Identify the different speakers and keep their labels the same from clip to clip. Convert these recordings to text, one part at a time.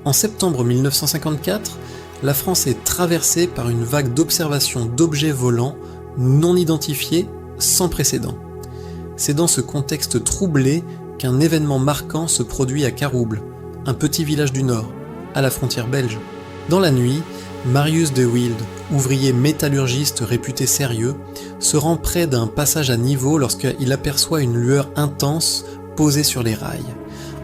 Speaker 1: En septembre 1954, la France est traversée par une vague d'observations d'objets volants non identifiés sans précédent. C'est dans ce contexte troublé qu'un événement marquant se produit à Carouble, un petit village du Nord, à la frontière belge. Dans la nuit, Marius de Wilde, ouvrier métallurgiste réputé sérieux, se rend près d'un passage à niveau lorsqu'il aperçoit une lueur intense posée sur les rails.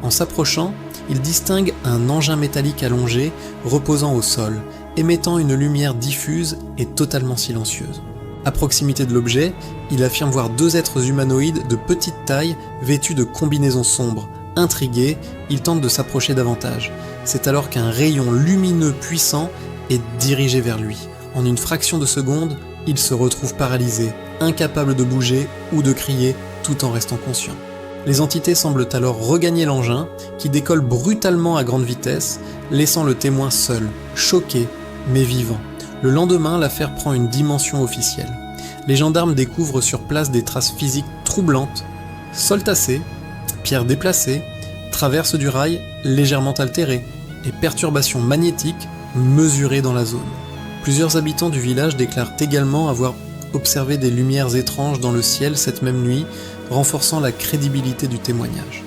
Speaker 1: En s'approchant, il distingue un engin métallique allongé reposant au sol, émettant une lumière diffuse et totalement silencieuse. À proximité de l'objet, il affirme voir deux êtres humanoïdes de petite taille vêtus de combinaisons sombres. Intrigué, il tente de s'approcher davantage. C'est alors qu'un rayon lumineux puissant est dirigé vers lui. En une fraction de seconde, il se retrouve paralysé, incapable de bouger ou de crier tout en restant conscient. Les entités semblent alors regagner l'engin, qui décolle brutalement à grande vitesse, laissant le témoin seul, choqué, mais vivant. Le lendemain, l'affaire prend une dimension officielle. Les gendarmes découvrent sur place des traces physiques troublantes, sol tassé, pierres déplacées, traverses du rail légèrement altérées et perturbations magnétiques mesurées dans la zone. Plusieurs habitants du village déclarent également avoir observé des lumières étranges dans le ciel cette même nuit, renforçant la crédibilité du témoignage.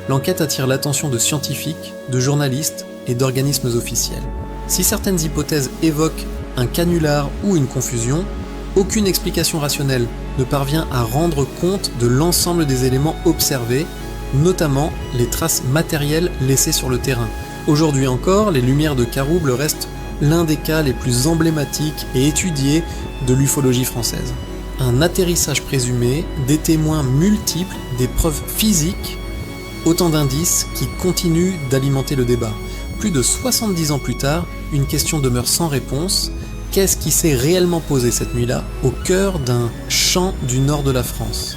Speaker 1: L'enquête attire l'attention de scientifiques, de journalistes et d'organismes officiels. Si certaines hypothèses évoquent un canular ou une confusion, aucune explication rationnelle ne parvient à rendre compte de l'ensemble des éléments observés, notamment les traces matérielles laissées sur le terrain. Aujourd'hui encore, les lumières de Carouble restent l'un des cas les plus emblématiques et étudiés de l'ufologie française. Un atterrissage présumé, des témoins multiples, des preuves physiques, autant d'indices qui continuent d'alimenter le débat. Plus de 70 ans plus tard, une question demeure sans réponse. Qu'est-ce qui s'est réellement posé cette nuit-là, au cœur d'un champ du nord de la France ?